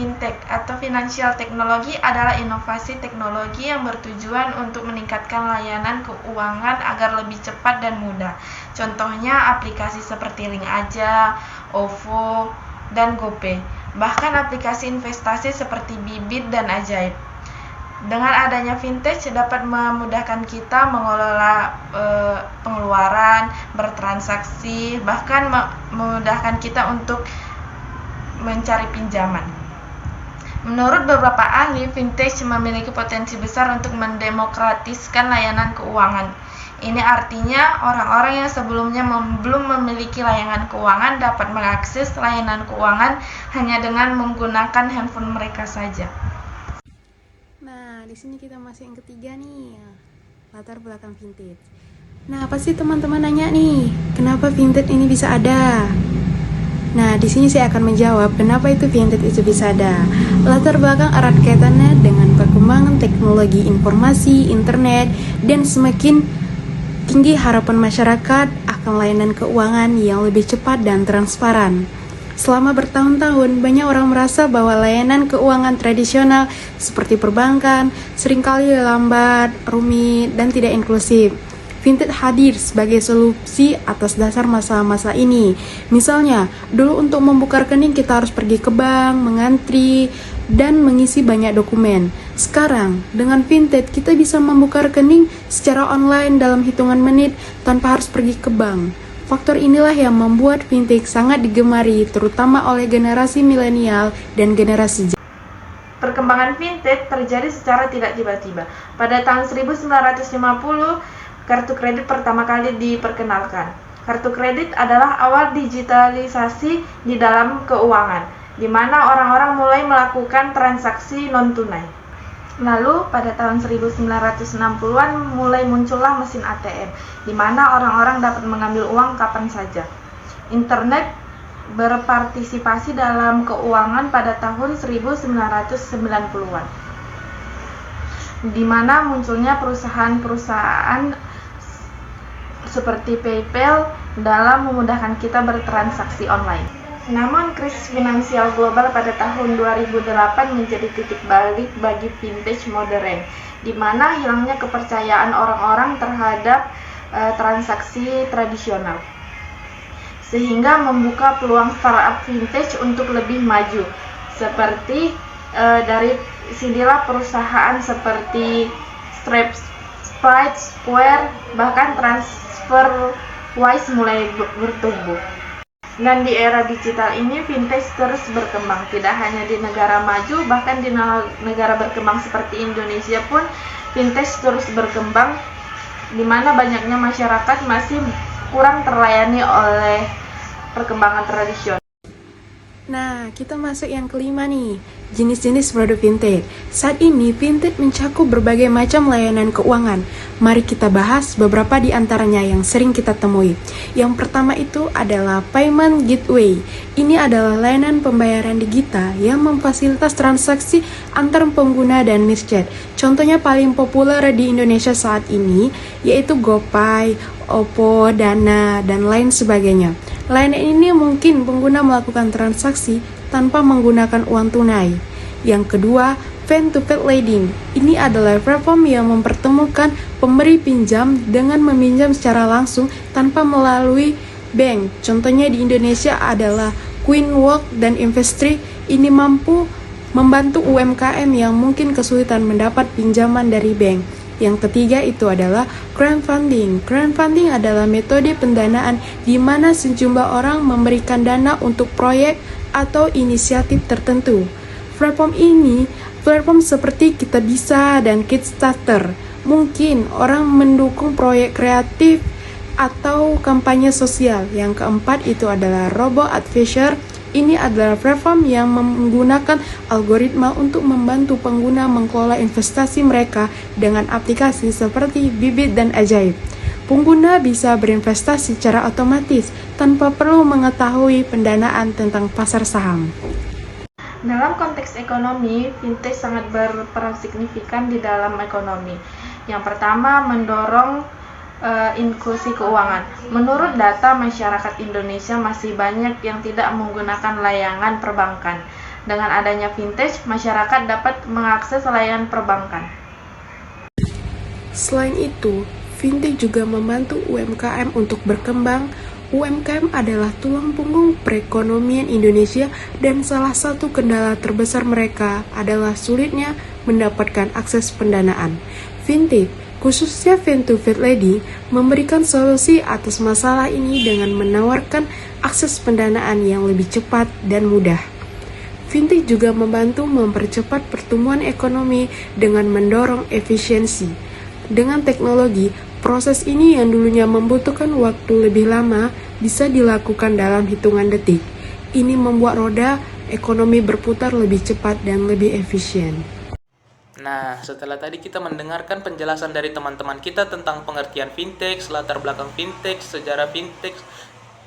Fintech atau Financial Technology adalah inovasi teknologi yang bertujuan untuk meningkatkan layanan keuangan agar lebih cepat dan mudah. Contohnya aplikasi seperti Link Aja, OVO, dan GoPay. Bahkan aplikasi investasi seperti Bibit dan Ajaib. Dengan adanya fintech dapat memudahkan kita mengelola pengeluaran, bertransaksi, bahkan memudahkan kita untuk mencari pinjaman. Menurut beberapa ahli, fintech memiliki potensi besar untuk mendemokratiskan layanan keuangan. Ini artinya orang-orang yang sebelumnya belum memiliki layanan keuangan dapat mengakses layanan keuangan hanya dengan menggunakan handphone mereka saja. Nah, di sini kita masih yang ketiga nih, latar belakang fintech. Nah, pasti teman-teman nanya nih, kenapa fintech ini bisa ada? Nah, di sini saya akan menjawab kenapa itu fintech itu bisa ada. Latar belakang erat kaitannya dengan perkembangan teknologi informasi, internet, dan semakin tinggi harapan masyarakat akan layanan keuangan yang lebih cepat dan transparan. Selama bertahun-tahun, banyak orang merasa bahwa layanan keuangan tradisional seperti perbankan seringkali lambat, rumit, dan tidak inklusif. Fintech hadir sebagai solusi atas dasar masalah-masalah ini. Misalnya, dulu untuk membuka rekening kita harus pergi ke bank, mengantri, dan mengisi banyak dokumen. Sekarang, dengan fintech kita bisa membuka rekening secara online dalam hitungan menit tanpa harus pergi ke bank. Faktor inilah yang membuat fintech sangat digemari, terutama oleh generasi milenial dan generasi Z. Perkembangan fintech terjadi secara tidak tiba-tiba. Pada tahun 1950, kartu kredit pertama kali diperkenalkan. Kartu kredit adalah awal digitalisasi di dalam keuangan, di mana orang-orang mulai melakukan transaksi non-tunai. Lalu, pada tahun 1960-an mulai muncullah mesin ATM, di mana orang-orang dapat mengambil uang kapan saja. Internet berpartisipasi dalam keuangan pada tahun 1990-an, di mana munculnya perusahaan-perusahaan seperti PayPal dalam memudahkan kita bertransaksi online. Namun, krisis finansial global pada tahun 2008 menjadi titik balik bagi fintech modern, di mana hilangnya kepercayaan orang-orang terhadap transaksi tradisional, sehingga membuka peluang startup fintech untuk lebih maju. Seperti dari sinilah perusahaan seperti Stripe, Square, bahkan TransferWise mulai bertumbuh. Dan di era digital ini, fintech terus berkembang. Tidak hanya di negara maju, bahkan di negara berkembang seperti Indonesia pun fintech terus berkembang, di mana banyaknya masyarakat masih kurang terlayani oleh perkembangan tradisional. Nah, kita masuk yang kelima nih, jenis-jenis produk fintech. Saat ini, fintech mencakup berbagai macam layanan keuangan. Mari kita bahas beberapa di antaranya yang sering kita temui. Yang pertama itu adalah Payment Gateway. Ini adalah layanan pembayaran digital yang memfasilitas transaksi antar pengguna dan merchant. Contohnya paling populer di Indonesia saat ini, yaitu GoPay, OVO, Dana, dan lain sebagainya. Layanan ini mungkin pengguna melakukan transaksi tanpa menggunakan uang tunai. Yang kedua, Fan-to-Fan Lending. Ini adalah platform yang mempertemukan pemberi pinjam dengan meminjam secara langsung tanpa melalui bank. Contohnya di Indonesia adalah Queenwork dan Investri. Ini mampu membantu UMKM yang mungkin kesulitan mendapat pinjaman dari bank. Yang ketiga itu adalah crowdfunding. Crowdfunding adalah metode pendanaan di mana sejumlah orang memberikan dana untuk proyek atau inisiatif tertentu. Platform seperti Kitabisa dan Kickstarter. Mungkin orang mendukung proyek kreatif atau kampanye sosial. Yang keempat itu adalah Robo Advisor Ini adalah platform yang menggunakan algoritma untuk membantu pengguna mengelola investasi mereka dengan aplikasi seperti Bibit dan Ajaib. Pengguna bisa berinvestasi secara otomatis tanpa perlu mengetahui pendanaan tentang pasar saham. Dalam konteks ekonomi, fintech sangat berperan signifikan di dalam ekonomi. Yang pertama, mendorong inklusi keuangan. Menurut data, masyarakat Indonesia masih banyak yang tidak menggunakan layanan perbankan. Dengan adanya fintech, masyarakat dapat mengakses layanan perbankan. Selain itu, fintech juga membantu UMKM untuk berkembang. UMKM adalah tulang punggung perekonomian Indonesia dan salah satu kendala terbesar mereka adalah sulitnya mendapatkan akses pendanaan. Fintech, khususnya Fin2Fit Lady, memberikan solusi atas masalah ini dengan menawarkan akses pendanaan yang lebih cepat dan mudah. Fintech juga membantu mempercepat pertumbuhan ekonomi dengan mendorong efisiensi. Dengan teknologi, proses ini yang dulunya membutuhkan waktu lebih lama bisa dilakukan dalam hitungan detik. Ini membuat roda ekonomi berputar lebih cepat dan lebih efisien. Nah, setelah tadi kita mendengarkan penjelasan dari teman-teman kita tentang pengertian fintech, latar belakang fintech, sejarah fintech,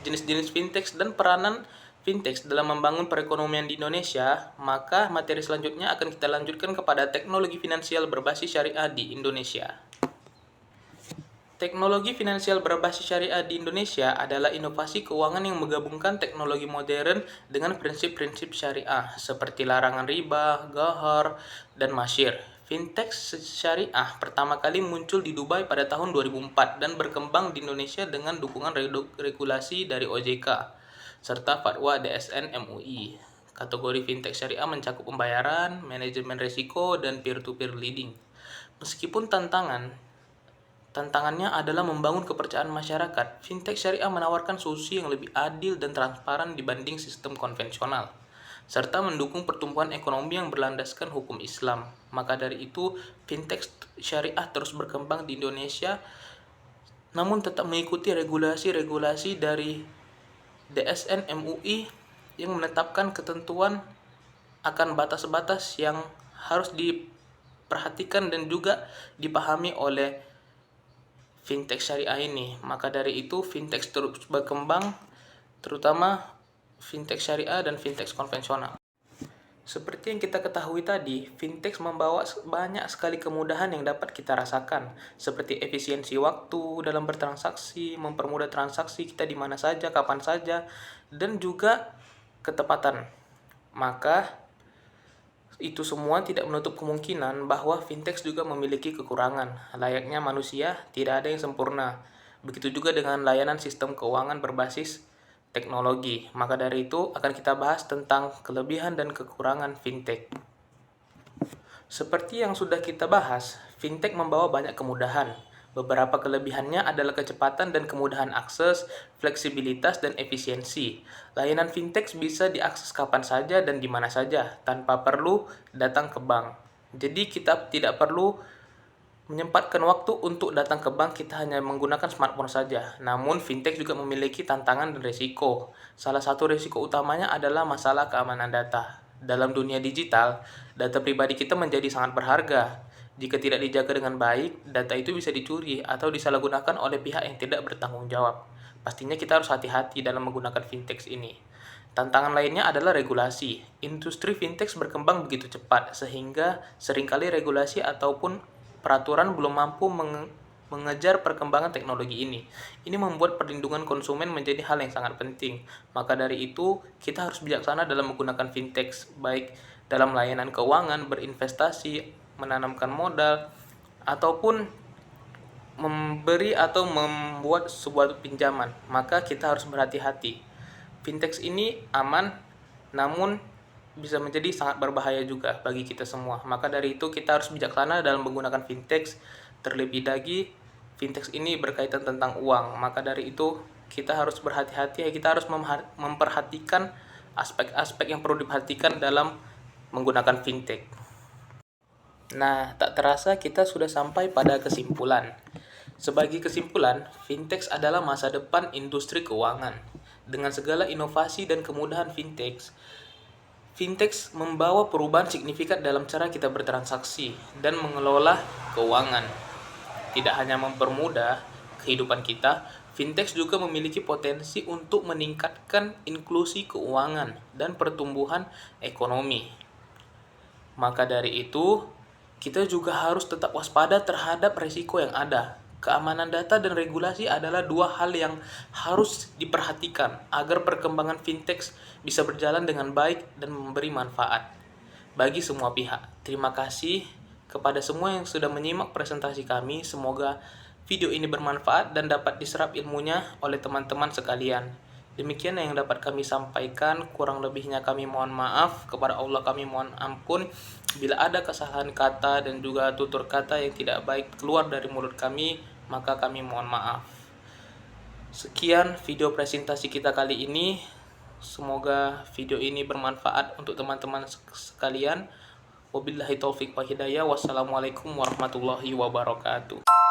jenis-jenis fintech, dan peranan fintech dalam membangun perekonomian di Indonesia, maka materi selanjutnya akan kita lanjutkan kepada teknologi finansial berbasis syariah di Indonesia. Teknologi finansial berbasis syariah di Indonesia adalah inovasi keuangan yang menggabungkan teknologi modern dengan prinsip-prinsip syariah seperti larangan riba, ghar, dan masyir. Fintech syariah pertama kali muncul di Dubai pada tahun 2004 dan berkembang di Indonesia dengan dukungan regulasi dari OJK serta fatwa DSN MUI. Kategori fintech syariah mencakup pembayaran, manajemen risiko, dan peer-to-peer lending. Meskipun tantangannya adalah membangun kepercayaan masyarakat, fintech syariah menawarkan solusi yang lebih adil dan transparan dibanding sistem konvensional, serta mendukung pertumbuhan ekonomi yang berlandaskan hukum Islam. Maka dari itu, fintech syariah terus berkembang di Indonesia, namun tetap mengikuti regulasi-regulasi dari DSN MUI yang menetapkan ketentuan akan batas-batas yang harus diperhatikan dan juga dipahami oleh fintech syariah ini. Maka dari itu fintech terus berkembang, terutama fintech syariah dan fintech konvensional. Seperti yang kita ketahui tadi, fintech membawa banyak sekali kemudahan yang dapat kita rasakan, seperti efisiensi waktu dalam bertransaksi, mempermudah transaksi kita di mana saja, kapan saja, dan juga ketepatan. Maka itu semua tidak menutup kemungkinan bahwa fintech juga memiliki kekurangan. Layaknya manusia, tidak ada yang sempurna. Begitu juga dengan layanan sistem keuangan berbasis teknologi. Maka dari itu akan kita bahas tentang kelebihan dan kekurangan fintech. Seperti yang sudah kita bahas, fintech membawa banyak kemudahan. Beberapa kelebihannya adalah kecepatan dan kemudahan akses, fleksibilitas, dan efisiensi. Layanan fintech bisa diakses kapan saja dan di mana saja, tanpa perlu datang ke bank. Jadi kita tidak perlu menyempatkan waktu untuk datang ke bank, kita hanya menggunakan smartphone saja. Namun fintech juga memiliki tantangan dan risiko. Salah satu risiko utamanya adalah masalah keamanan data. Dalam dunia digital, data pribadi kita menjadi sangat berharga. Jika tidak dijaga dengan baik, data itu bisa dicuri atau disalahgunakan oleh pihak yang tidak bertanggung jawab. Pastinya kita harus hati-hati dalam menggunakan fintech ini. Tantangan lainnya adalah regulasi. Industri fintech berkembang begitu cepat, sehingga seringkali regulasi ataupun peraturan belum mampu mengejar perkembangan teknologi ini. Ini membuat perlindungan konsumen menjadi hal yang sangat penting. Maka dari itu, kita harus bijaksana dalam menggunakan fintech, baik dalam layanan keuangan, berinvestasi, menanamkan modal, ataupun memberi atau membuat sebuah pinjaman. Maka kita harus berhati-hati. Fintech ini aman, namun bisa menjadi sangat berbahaya juga bagi kita semua. Maka dari itu kita harus bijaksana dalam menggunakan fintech. Terlebih lagi, fintech ini berkaitan tentang uang. Maka dari itu kita harus berhati-hati, kita harus memperhatikan aspek-aspek yang perlu diperhatikan dalam menggunakan fintech. Nah, tak terasa kita sudah sampai pada kesimpulan. Sebagai kesimpulan, fintech adalah masa depan industri keuangan. Dengan segala inovasi dan kemudahan fintech membawa perubahan signifikan dalam cara kita bertransaksi dan mengelola keuangan. Tidak hanya mempermudah kehidupan kita, fintech juga memiliki potensi untuk meningkatkan inklusi keuangan dan pertumbuhan ekonomi. Maka dari itu, kita juga harus tetap waspada terhadap risiko yang ada. Keamanan data dan regulasi adalah dua hal yang harus diperhatikan agar perkembangan fintech bisa berjalan dengan baik dan memberi manfaat bagi semua pihak. Terima kasih kepada semua yang sudah menyimak presentasi kami. Semoga video ini bermanfaat dan dapat diserap ilmunya oleh teman-teman sekalian. Demikian yang dapat kami sampaikan, kurang lebihnya kami mohon maaf, kepada Allah kami mohon ampun. Bila ada kesalahan kata dan juga tutur kata yang tidak baik keluar dari mulut kami, maka kami mohon maaf. Sekian video presentasi kita kali ini. Semoga video ini bermanfaat untuk teman-teman sekalian. Wabillahi taufik wa hidayah. Wassalamualaikum warahmatullahi wabarakatuh.